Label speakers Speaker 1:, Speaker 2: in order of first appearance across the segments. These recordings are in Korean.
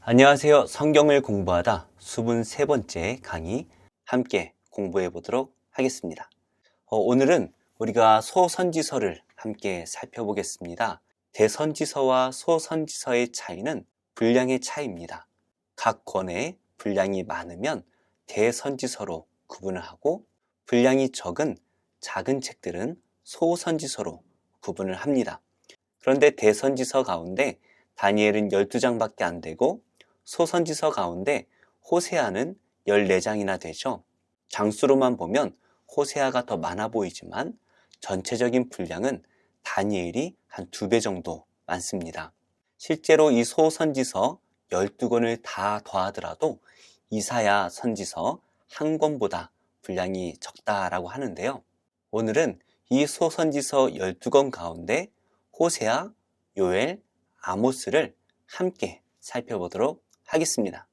Speaker 1: 안녕하세요. 성경을 공부하다 수분 세 번째 강의 함께 공부해 보도록 하겠습니다. 오늘은 우리가 소선지서를 함께 살펴보겠습니다. 대선지서와 소선지서의 차이는 분량의 차이입니다. 각 권에 분량이 많으면 대선지서로 구분을 하고 분량이 적은 작은 책들은 소선지서로 구분을 합니다. 그런데 대선지서 가운데 다니엘은 12장밖에 안 되고 소선지서 가운데 호세아는 14장이나 되죠. 장수로만 보면 호세아가 더 많아 보이지만 전체적인 분량은 다니엘이 한 2배 정도 많습니다. 실제로 이 소선지서 12권을 다 더하더라도 이사야 선지서 한 권보다 분량이 적다라고 하는데요. 오늘은 이 소선지서 12권 가운데 호세아, 요엘, 아모스를 함께 살펴보도록 하겠습니다.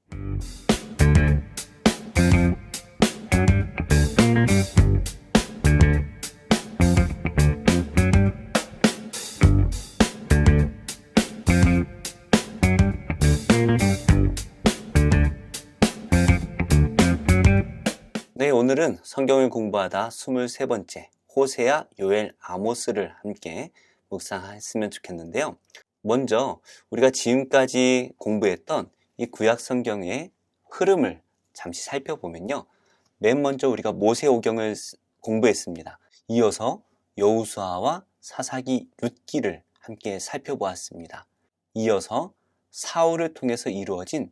Speaker 1: 네, 오늘은 성경을 공부하다 23번째 호세아, 요엘, 아모스를 함께 묵상했으면 좋겠는데요. 먼저 우리가 지금까지 공부했던 이 구약 성경의 흐름을 잠시 살펴보면요. 맨 먼저 우리가 모세오경을 공부했습니다. 이어서 여호수아와 사사기, 룻기를 함께 살펴보았습니다. 이어서 사울을 통해서 이루어진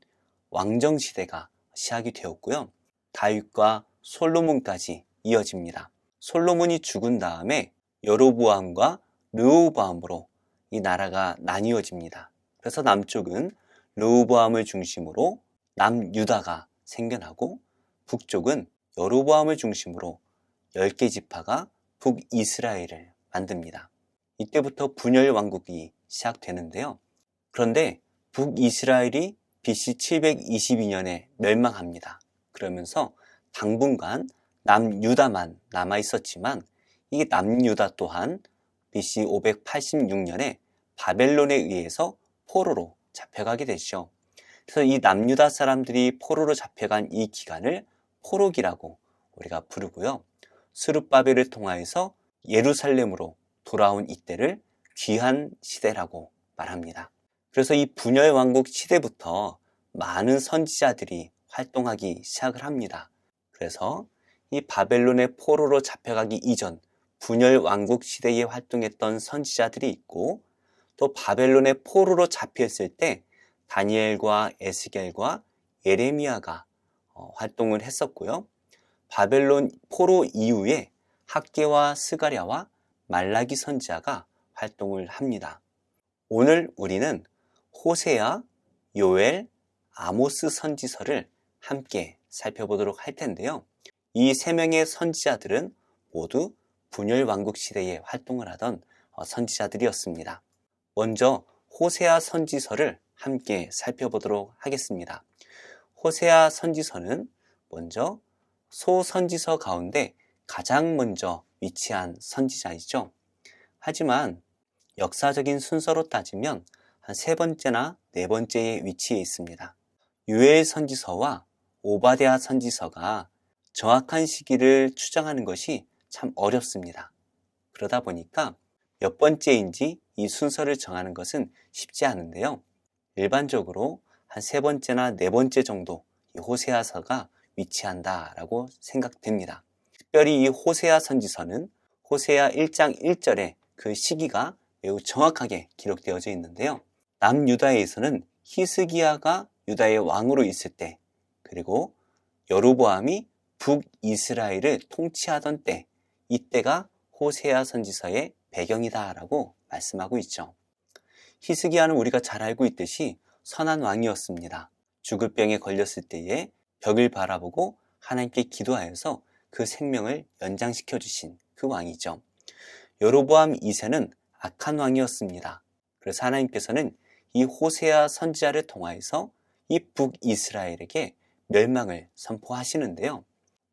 Speaker 1: 왕정시대가 시작이 되었고요. 다윗과 솔로몬까지 이어집니다. 솔로몬이 죽은 다음에 여로보암과 르호보암으로 이 나라가 나뉘어집니다. 그래서 남쪽은 르호보암을 중심으로 남유다가 생겨나고 북쪽은 여로보암을 중심으로 10개 지파가 북이스라엘을 만듭니다. 이때부터 분열 왕국이 시작되는데요. 그런데 북이스라엘이 BC 722년에 멸망합니다. 그러면서 당분간 남유다만 남아 있었지만 이 남유다 또한 BC 586년에 바벨론에 의해서 포로로 잡혀가게 되죠. 그래서 이 남유다 사람들이 포로로 잡혀간 이 기간을 포로기라고 우리가 부르고요. 스룹바벨을 통하여서 예루살렘으로 돌아온 이때를 귀한 시대라고 말합니다. 그래서 이 분열 왕국 시대부터 많은 선지자들이 활동하기 시작을 합니다. 그래서 이 바벨론의 포로로 잡혀가기 이전 분열 왕국 시대에 활동했던 선지자들이 있고 또 바벨론의 포로로 잡혔을 때 다니엘과 에스겔과 예레미야가 활동을 했었고요. 바벨론 포로 이후에 학개와 스가랴와 말라기 선지자가 활동을 합니다. 오늘 우리는 호세아, 요엘, 아모스 선지서를 함께 살펴보도록 할 텐데요. 이 세 명의 선지자들은 모두 분열 왕국 시대에 활동을 하던 선지자들이었습니다. 먼저 호세아 선지서를 함께 살펴보도록 하겠습니다. 호세아 선지서는 먼저 소선지서 가운데 가장 먼저 위치한 선지자이죠. 하지만 역사적인 순서로 따지면 한 세 번째나 네 번째의 위치에 있습니다. 요엘 선지서와 오바댜 선지서가 정확한 시기를 추정하는 것이 참 어렵습니다. 그러다 보니까 몇 번째인지 이 순서를 정하는 것은 쉽지 않은데요. 일반적으로 한 세 번째나 네 번째 정도 이 호세아서가 위치한다라고 생각됩니다. 특별히 이 호세아 선지서는 호세아 1장 1절에 그 시기가 매우 정확하게 기록되어져 있는데요. 남유다에서는 히스기야가 유다의 왕으로 있을 때, 그리고 여로보암이 북이스라엘을 통치하던 때, 이때가 호세아 선지서의 배경이다라고 말씀하고 있죠. 히스기야는 우리가 잘 알고 있듯이 선한 왕이었습니다. 죽을 병에 걸렸을 때에 벽을 바라보고 하나님께 기도하여서 그 생명을 연장시켜 주신 그 왕이죠. 여로보암 2세는 악한 왕이었습니다. 그래서 하나님께서는 이 호세아 선지자를 통하여서 이 북이스라엘에게 멸망을 선포하시는데요.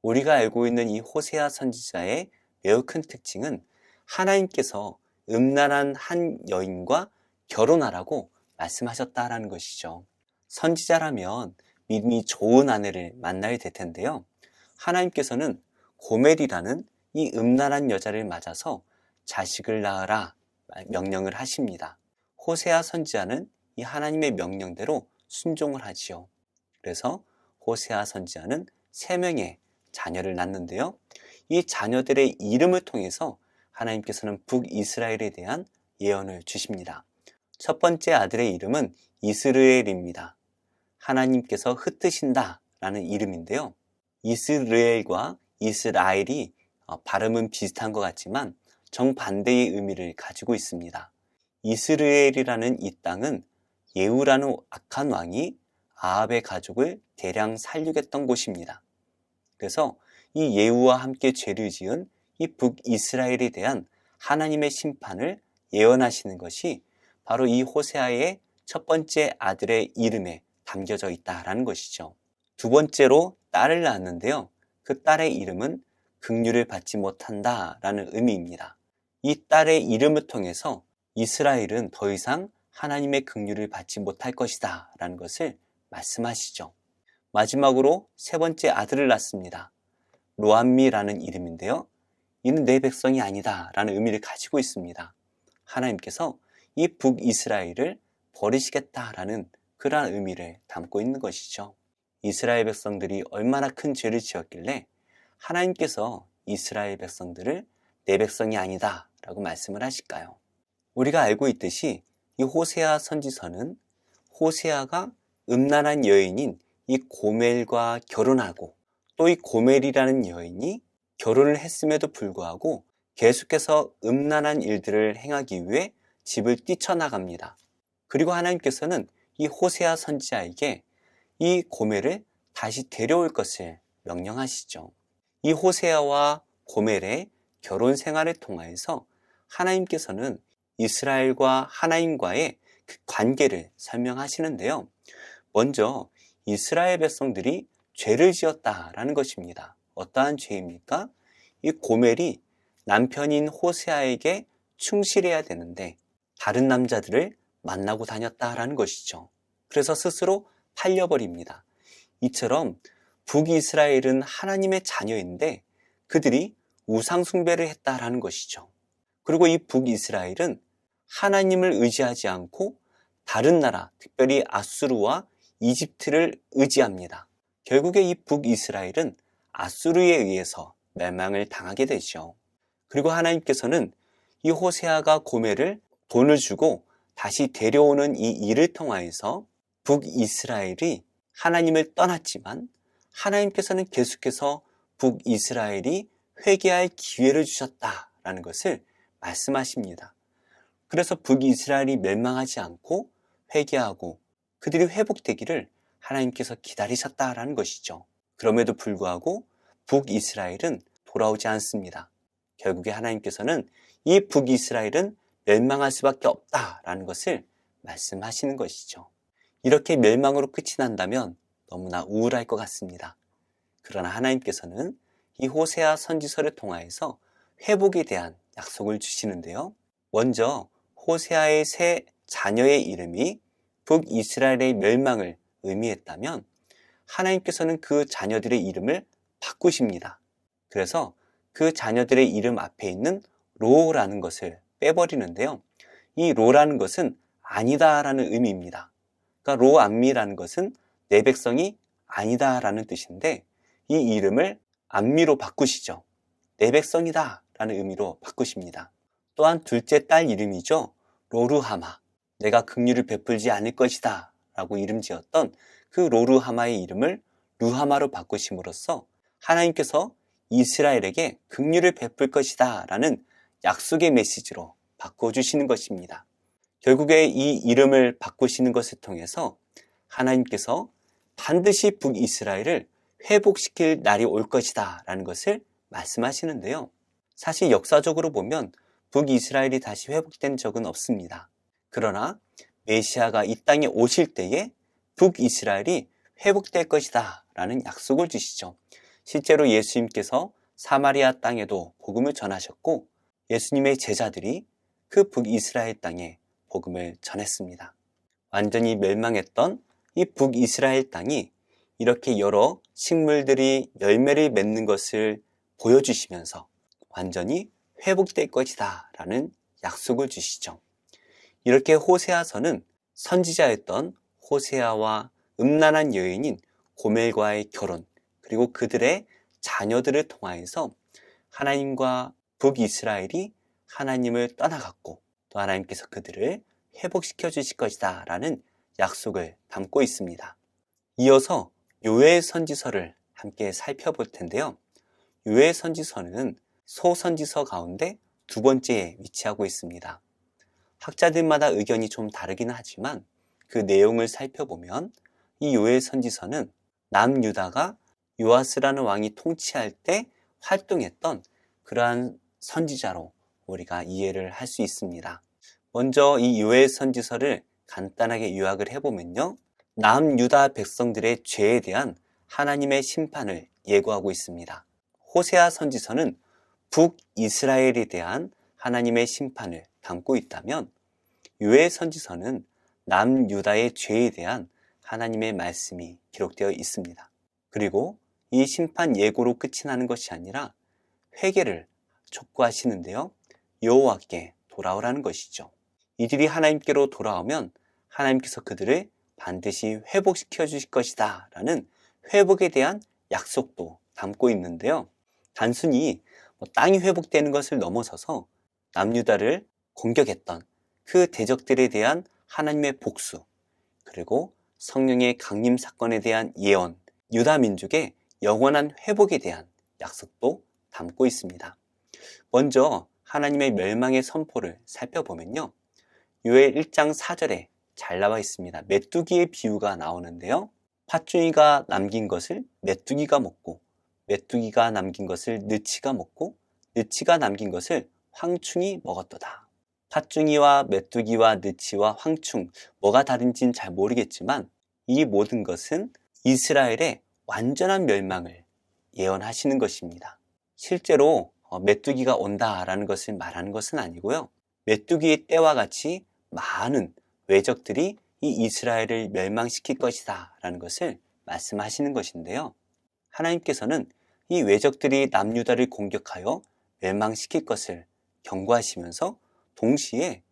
Speaker 1: 우리가 알고 있는 이 호세아 선지자의 매우 큰 특징은 하나님께서 음란한 한 여인과 결혼하라고 말씀하셨다라는 것이죠. 선지자라면 믿음이 좋은 아내를 만나야 될 텐데요. 하나님께서는 고멜이라는 이 음란한 여자를 맞아서 자식을 낳으라 명령을 하십니다. 호세아 선지자는 이 하나님의 명령대로 순종을 하지요. 그래서 호세아 선지자는 3명의 자녀를 낳는데요. 이 자녀들의 이름을 통해서 하나님께서는 북이스라엘에 대한 예언을 주십니다. 첫 번째 아들의 이름은 이스르엘입니다. 하나님께서 흩으신다 라는 이름인데요. 이스르엘과 이스라엘이 발음은 비슷한 것 같지만 정반대의 의미를 가지고 있습니다. 이스르엘이라는 이 땅은 예후라는 악한 왕이 아합의 가족을 대량 살육했던 곳입니다. 그래서 이 예후와 함께 죄를 지은 이 북이스라엘에 대한 하나님의 심판을 예언하시는 것이 바로 이 호세아의 첫 번째 아들의 이름에 담겨져 있다라는 것이죠. 두 번째로 딸을 낳았는데요. 그 딸의 이름은 긍휼을 받지 못한다라는 의미입니다. 이 딸의 이름을 통해서 이스라엘은 더 이상 하나님의 긍휼을 받지 못할 것이다 라는 것을 말씀하시죠. 마지막으로 세 번째 아들을 낳습니다. 로암미라는 이름인데요. 이는 내 백성이 아니다 라는 의미를 가지고 있습니다. 하나님께서 이 북이스라엘을 버리시겠다라는 그러한 의미를 담고 있는 것이죠. 이스라엘 백성들이 얼마나 큰 죄를 지었길래 하나님께서 이스라엘 백성들을 내 백성이 아니다 라고 말씀을 하실까요? 우리가 알고 있듯이 이 호세아 선지서는 호세아가 음란한 여인인 이 고멜과 결혼하고 또 이 고멜이라는 여인이 결혼을 했음에도 불구하고 계속해서 음란한 일들을 행하기 위해 집을 뛰쳐나갑니다. 그리고 하나님께서는 이 호세아 선지자에게 이 고멜을 다시 데려올 것을 명령하시죠. 이 호세아와 고멜의 결혼 생활을 통하여서 하나님께서는 이스라엘과 하나님과의 그 관계를 설명하시는데요. 먼저 이스라엘 백성들이 죄를 지었다라는 것입니다. 어떠한 죄입니까? 이 고멜이 남편인 호세아에게 충실해야 되는데 다른 남자들을 만나고 다녔다라는 것이죠. 그래서 스스로 팔려버립니다. 이처럼 북이스라엘은 하나님의 자녀인데 그들이 우상숭배를 했다라는 것이죠. 그리고 이 북이스라엘은 하나님을 의지하지 않고 다른 나라, 특별히 아수르와 이집트를 의지합니다. 결국에 이 북이스라엘은 아수르에 의해서 멸망을 당하게 되죠. 그리고 하나님께서는 이 호세아가 고멜을 돈을 주고 다시 데려오는 이 일을 통하여서 북이스라엘이 하나님을 떠났지만 하나님께서는 계속해서 북이스라엘이 회개할 기회를 주셨다라는 것을 말씀하십니다. 그래서 북이스라엘이 멸망하지 않고 회개하고 그들이 회복되기를 하나님께서 기다리셨다라는 것이죠. 그럼에도 불구하고 북이스라엘은 돌아오지 않습니다. 결국에 하나님께서는 이 북이스라엘은 멸망할 수밖에 없다라는 것을 말씀하시는 것이죠. 이렇게 멸망으로 끝이 난다면 너무나 우울할 것 같습니다. 그러나 하나님께서는 이 호세아 선지서를 통하여서 회복에 대한 약속을 주시는데요. 먼저 호세아의 세 자녀의 이름이 북이스라엘의 멸망을 의미했다면 하나님께서는 그 자녀들의 이름을 바꾸십니다. 그래서 그 자녀들의 이름 앞에 있는 로라는 것을 빼버리는데요. 이 로라는 것은 아니다라는 의미입니다. 그러니까 로암미라는 것은 내 백성이 아니다라는 뜻인데 이 이름을 암미로 바꾸시죠. 내 백성이다 라는 의미로 바꾸십니다. 또한 둘째 딸 이름이죠. 로르하마, 내가 긍휼을 베풀지 않을 것이다 라고 이름 지었던 그 로르하마의 이름을 루하마로 바꾸심으로써 하나님께서 이스라엘에게 긍휼을 베풀 것이다 라는 약속의 메시지로 바꿔주시는 것입니다. 결국에 이 이름을 바꾸시는 것을 통해서 하나님께서 반드시 북이스라엘을 회복시킬 날이 올 것이다 라는 것을 말씀하시는데요. 사실 역사적으로 보면 북이스라엘이 다시 회복된 적은 없습니다. 그러나 메시아가 이 땅에 오실 때에 북이스라엘이 회복될 것이다 라는 약속을 주시죠. 실제로 예수님께서 사마리아 땅에도 복음을 전하셨고 예수님의 제자들이 그 북이스라엘 땅에 복음을 전했습니다. 완전히 멸망했던 이 북이스라엘 땅이 이렇게 여러 식물들이 열매를 맺는 것을 보여주시면서 완전히 회복될 것이다 라는 약속을 주시죠. 이렇게 호세아서는 선지자였던 호세아와 음란한 여인인 고멜과의 결혼, 그리고 그들의 자녀들을 통하여서 하나님과 북이스라엘이 하나님을 떠나갔고 또 하나님께서 그들을 회복시켜 주실 것이다 라는 약속을 담고 있습니다. 이어서 요엘 선지서를 함께 살펴볼 텐데요. 요엘 선지서는 소선지서 가운데 두 번째에 위치하고 있습니다. 학자들마다 의견이 좀 다르긴 하지만 그 내용을 살펴보면 이 요엘 선지서는 남유다가 요아스라는 왕이 통치할 때 활동했던 그러한 선지자로 우리가 이해를 할 수 있습니다. 먼저 이 요엘 선지서를 간단하게 요약을 해보면요. 남유다 백성들의 죄에 대한 하나님의 심판을 예고하고 있습니다. 호세아 선지서는 북이스라엘에 대한 하나님의 심판을 담고 있다면 요엘 선지서는 남유다의 죄에 대한 하나님의 말씀이 기록되어 있습니다. 그리고 이 심판 예고로 끝이 나는 것이 아니라 회개를 촉구하시는데요. 여호와께 돌아오라는 것이죠. 이들이 하나님께로 돌아오면 하나님께서 그들을 반드시 회복시켜 주실 것이다 라는 회복에 대한 약속도 담고 있는데요. 단순히 땅이 회복되는 것을 넘어서서 남유다를 공격했던 그 대적들에 대한 하나님의 복수, 그리고 성령의 강림 사건에 대한 예언, 유다 민족의 영원한 회복에 대한 약속도 담고 있습니다. 먼저 하나님의 멸망의 선포를 살펴보면요. 요엘 1장 4절에 잘 나와 있습니다. 메뚜기의 비유가 나오는데요. 팥중이가 남긴 것을 메뚜기가 먹고 메뚜기가 남긴 것을 느치가 먹고 느치가 남긴 것을 황충이 먹었도다. 팥중이와 메뚜기와 느치와 황충, 뭐가 다른지는 잘 모르겠지만 이 모든 것은 이스라엘의 완전한 멸망을 예언하시는 것입니다. 실제로 메뚜기가 온다라는 것을 말하는 것은 아니고요. 메뚜기의 때와 같이 많은 외적들이 이 이스라엘을 멸망시킬 것이다 라는 것을 말씀하시는 것인데요. 하나님께서는 이 외적들이 남유다를 공격하여 멸망시킬 것을 경고하시면서 동시에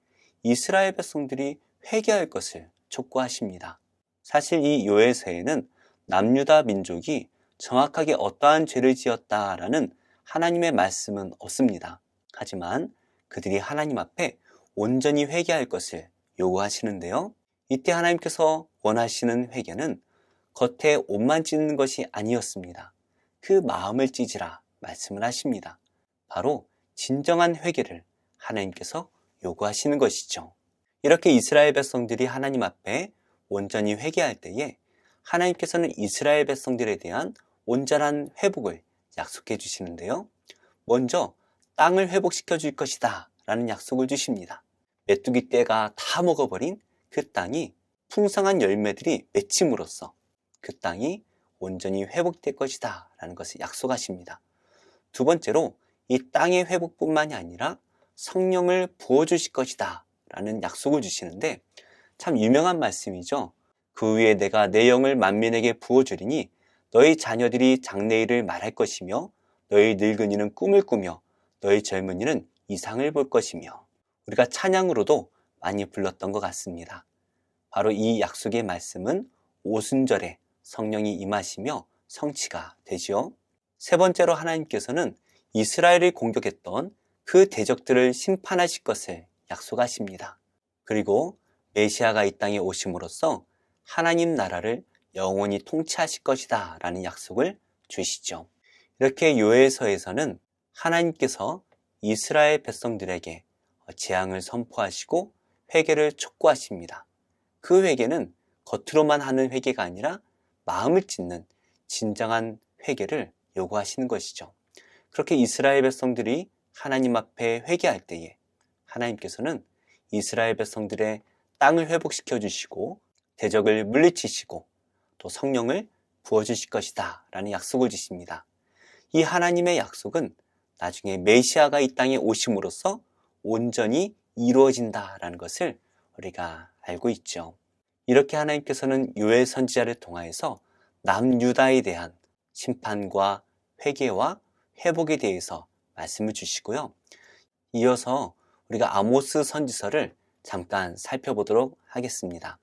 Speaker 1: 이스라엘 백성들이 회개할 것을 촉구하십니다. 사실 이 요엘서에는 남유다 민족이 정확하게 어떠한 죄를 지었다라는 하나님의 말씀은 없습니다. 하지만 그들이 하나님 앞에 온전히 회개할 것을 요구하시는데요. 이때 하나님께서 원하시는 회개는 겉에 옷만 찢는 것이 아니었습니다. 그 마음을 찢으라 말씀을 하십니다. 바로 진정한 회개를 하나님께서 요구하시는 것이죠. 이렇게 이스라엘 백성들이 하나님 앞에 온전히 회개할 때에 하나님께서는 이스라엘 백성들에 대한 온전한 회복을 약속해 주시는데요. 먼저 땅을 회복시켜 줄 것이다 라는 약속을 주십니다. 메뚜기 떼가 다 먹어버린 그 땅이 풍성한 열매들이 맺힘으로써 그 땅이 온전히 회복될 것이다 라는 것을 약속하십니다. 두 번째로 이 땅의 회복뿐만이 아니라 성령을 부어주실 것이다 라는 약속을 주시는데 참 유명한 말씀이죠. 그 위에 내가 내 영을 만민에게 부어주리니 너희 자녀들이 장래일을 말할 것이며 너희 늙은이는 꿈을 꾸며 너희 젊은이는 이상을 볼 것이며 우리가 찬양으로도 많이 불렀던 것 같습니다. 바로 이 약속의 말씀은 오순절에 성령이 임하시며 성취가 되지요. 세 번째로 하나님께서는 이스라엘을 공격했던 그 대적들을 심판하실 것을 약속하십니다. 그리고 메시아가 이 땅에 오심으로써 하나님 나라를 영원히 통치하실 것이다 라는 약속을 주시죠. 이렇게 요엘서에서는 하나님께서 이스라엘 백성들에게 재앙을 선포하시고 회개를 촉구하십니다. 그 회개는 겉으로만 하는 회개가 아니라 마음을 찢는 진정한 회개를 요구하시는 것이죠. 그렇게 이스라엘 백성들이 하나님 앞에 회개할 때에 하나님께서는 이스라엘 백성들의 땅을 회복시켜 주시고 대적을 물리치시고 또 성령을 부어주실 것이다 라는 약속을 주십니다. 이 하나님의 약속은 나중에 메시아가 이 땅에 오심으로써 온전히 이루어진다라는 것을 우리가 알고 있죠. 이렇게 하나님께서는 요엘 선지자를 통하여서 남유다에 대한 심판과 회개와 회복에 대해서 말씀을 주시고요. 이어서 우리가 아모스 선지서를 잠깐 살펴보도록 하겠습니다.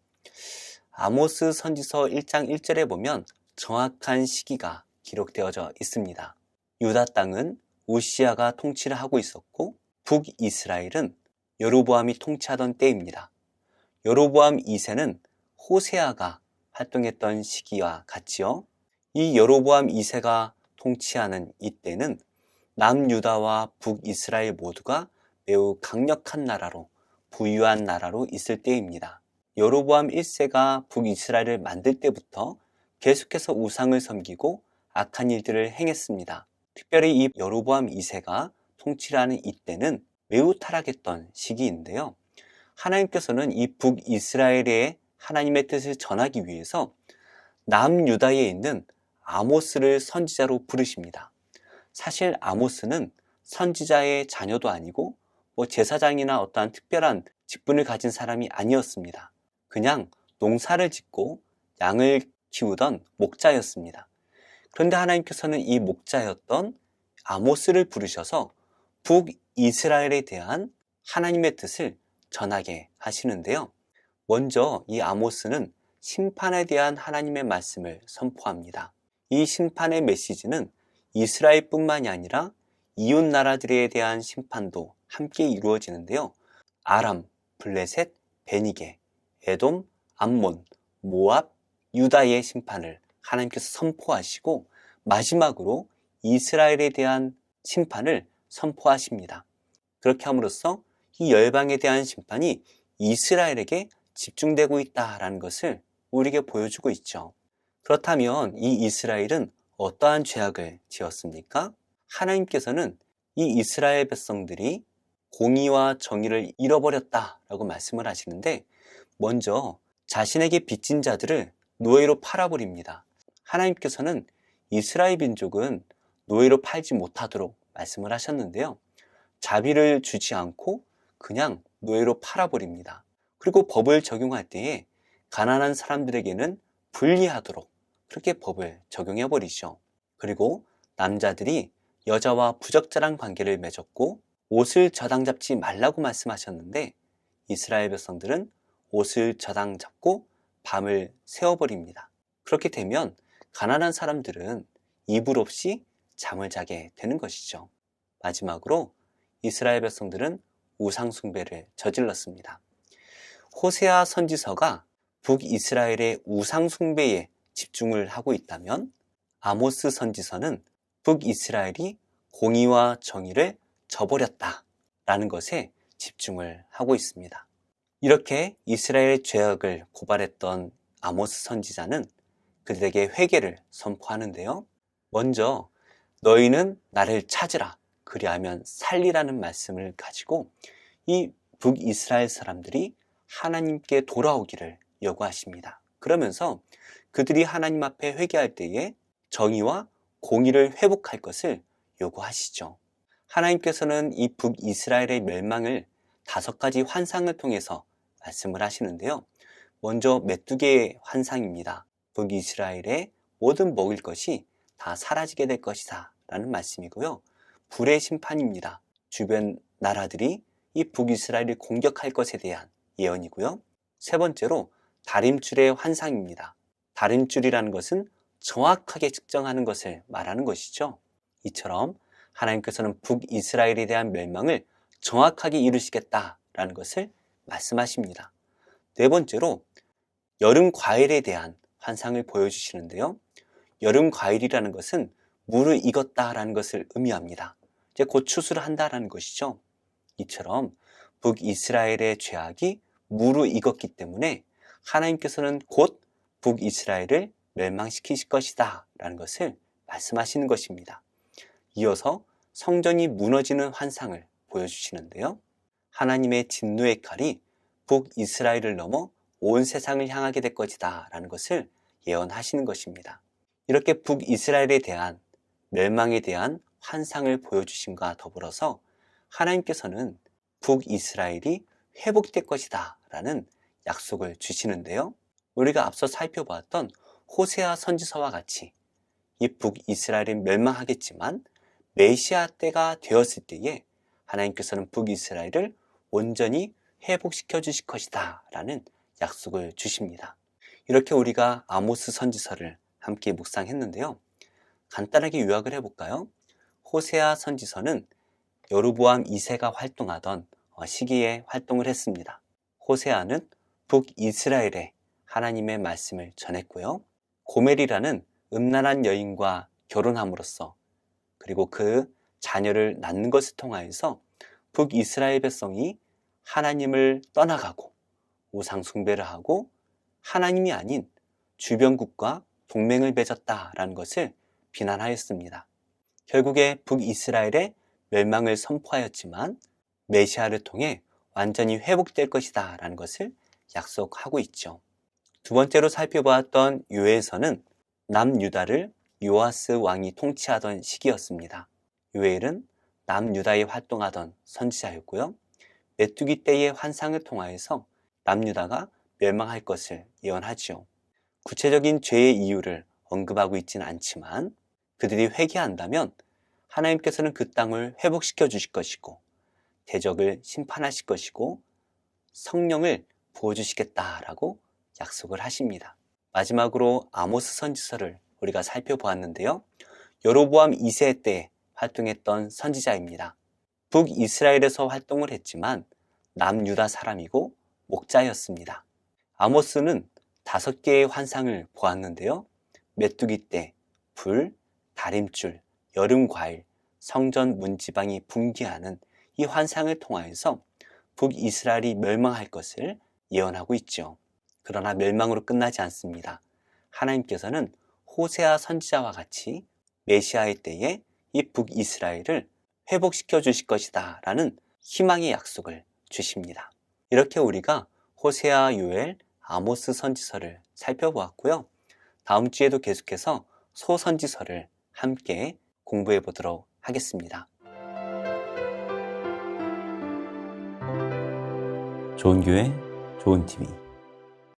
Speaker 1: 아모스 선지서 1장 1절에 보면 정확한 시기가 기록되어져 있습니다. 유다 땅은 우시아가 통치를 하고 있었고 북이스라엘은 여로보암이 통치하던 때입니다. 여로보암 2세는 호세아가 활동했던 시기와 같지요. 이 여로보암 2세가 통치하는 이때는 남유다와 북이스라엘 모두가 매우 강력한 나라로 부유한 나라로 있을 때입니다. 여로보암 1세가 북이스라엘을 만들 때부터 계속해서 우상을 섬기고 악한 일들을 행했습니다. 특별히 이 여로보암 2세가 통치를 하는 이때는 매우 타락했던 시기인데요. 하나님께서는 이 북이스라엘의 하나님의 뜻을 전하기 위해서 남유다에 있는 아모스를 선지자로 부르십니다. 사실 아모스는 선지자의 자녀도 아니고 제사장이나 어떠한 특별한 직분을 가진 사람이 아니었습니다. 그냥 농사를 짓고 양을 키우던 목자였습니다. 그런데 하나님께서는 이 목자였던 아모스를 부르셔서 북이스라엘에 대한 하나님의 뜻을 전하게 하시는데요. 먼저 이 아모스는 심판에 대한 하나님의 말씀을 선포합니다. 이 심판의 메시지는 이스라엘뿐만이 아니라 이웃 나라들에 대한 심판도 함께 이루어지는데요. 아람, 블레셋, 베니게, 에돔, 암몬, 모압, 유다의 심판을 하나님께서 선포하시고 마지막으로 이스라엘에 대한 심판을 선포하십니다. 그렇게 함으로써 이 열방에 대한 심판이 이스라엘에게 집중되고 있다는 것을 우리에게 보여주고 있죠. 그렇다면 이 이스라엘은 어떠한 죄악을 지었습니까? 하나님께서는 이 이스라엘 백성들이 공의와 정의를 잃어버렸다라고 말씀을 하시는데 먼저 자신에게 빚진 자들을 노예로 팔아버립니다. 하나님께서는 이스라엘 민족은 노예로 팔지 못하도록 말씀을 하셨는데요. 자비를 주지 않고 그냥 노예로 팔아버립니다. 그리고 법을 적용할 때에 가난한 사람들에게는 불리하도록 그렇게 법을 적용해버리죠. 그리고 남자들이 여자와 부적절한 관계를 맺었고 옷을 저당 잡지 말라고 말씀하셨는데 이스라엘 백성들은 옷을 저당 잡고 밤을 새워버립니다. 그렇게 되면 가난한 사람들은 이불 없이 잠을 자게 되는 것이죠. 마지막으로 이스라엘 백성들은 우상 숭배를 저질렀습니다. 호세아 선지서가 북이스라엘의 우상 숭배에 집중을 하고 있다면 아모스 선지서는 북이스라엘이 공의와 정의를 저버렸다라는 것에 집중을 하고 있습니다. 이렇게 이스라엘의 죄악을 고발했던 아모스 선지자는 그들에게 회개를 선포하는데요. 먼저 너희는 나를 찾으라 그리하면 살리라는 말씀을 가지고 이 북이스라엘 사람들이 하나님께 돌아오기를 요구하십니다. 그러면서 그들이 하나님 앞에 회개할 때에 정의와 공의를 회복할 것을 요구하시죠. 하나님께서는 이 북이스라엘의 멸망을 5가지 환상을 통해서 말씀을 하시는데요. 먼저 메뚜기의 환상입니다. 북이스라엘의 모든 먹을 것이 다 사라지게 될 것이다 라는 말씀이고요. 불의 심판입니다. 주변 나라들이 이 북이스라엘을 공격할 것에 대한 예언이고요. 세 번째로 다림줄의 환상입니다. 다림줄이라는 것은 정확하게 측정하는 것을 말하는 것이죠. 이처럼 하나님께서는 북이스라엘에 대한 멸망을 정확하게 이루시겠다라는 것을 말씀하십니다. 네 번째로 여름 과일에 대한 환상을 보여주시는데요. 여름 과일이라는 것은 물을 익었다라는 것을 의미합니다. 이제 곧 추수를 한다라는 것이죠. 이처럼 북이스라엘의 죄악이 물을 익었기 때문에 하나님께서는 곧 북이스라엘을 멸망시키실 것이다 라는 것을 말씀하시는 것입니다. 이어서 성전이 무너지는 환상을 보여주시는데요. 하나님의 진노의 칼이 북이스라엘을 넘어 온 세상을 향하게 될 것이다 라는 것을 예언하시는 것입니다. 이렇게 북이스라엘에 대한 멸망에 대한 환상을 보여주심과 더불어서 하나님께서는 북이스라엘이 회복될 것이다 라는 약속을 주시는데요. 우리가 앞서 살펴보았던 호세아 선지서와 같이 이 북이스라엘이 멸망하겠지만 메시아 때가 되었을 때에 하나님께서는 북이스라엘을 온전히 회복시켜 주실 것이다 라는 약속을 주십니다. 이렇게 우리가 아모스 선지서를 함께 묵상했는데요. 간단하게 요약을 해볼까요? 호세아 선지서는 여로보암 2세가 활동하던 시기에 활동을 했습니다. 호세아는 북이스라엘에 하나님의 말씀을 전했고요. 고멜이라는 음란한 여인과 결혼함으로써 그리고 그 자녀를 낳는 것을 통하여서 북이스라엘 백성이 하나님을 떠나가고 우상 숭배를 하고 하나님이 아닌 주변국과 동맹을 맺었다라는 것을 비난하였습니다. 결국에 북이스라엘의 멸망을 선포하였지만 메시아를 통해 완전히 회복될 것이다 라는 것을 약속하고 있죠. 두 번째로 살펴보았던 요엘서는 남유다를 요아스 왕이 통치하던 시기였습니다. 요엘은 남유다에 활동하던 선지자였고요. 메뚜기 떼의 환상을 통하여서 남유다가 멸망할 것을 예언하지요. 구체적인 죄의 이유를 언급하고 있지는 않지만 그들이 회개한다면 하나님께서는 그 땅을 회복시켜 주실 것이고 대적을 심판하실 것이고 성령을 부어주시겠다라고 약속을 하십니다. 마지막으로 아모스 선지서를 우리가 살펴보았는데요. 여로보암 2세 때 활동했던 선지자입니다. 북이스라엘에서 활동을 했지만 남유다 사람이고 목자였습니다. 아모스는 5개의 환상을 보았는데요. 메뚜기 떼, 불, 다림줄, 여름 과일, 성전 문지방이 붕괴하는 이 환상을 통하여서 북이스라엘이 멸망할 것을 예언하고 있죠. 그러나 멸망으로 끝나지 않습니다. 하나님께서는 호세아 선지자와 같이 메시아의 때에 이 북이스라엘을 회복시켜 주실 것이다 라는 희망의 약속을 주십니다. 이렇게 우리가 호세아, 요엘, 아모스 선지서를 살펴보았고요. 다음 주에도 계속해서 소선지서를 함께 공부해 보도록 하겠습니다. 좋은 교회, 좋은 TV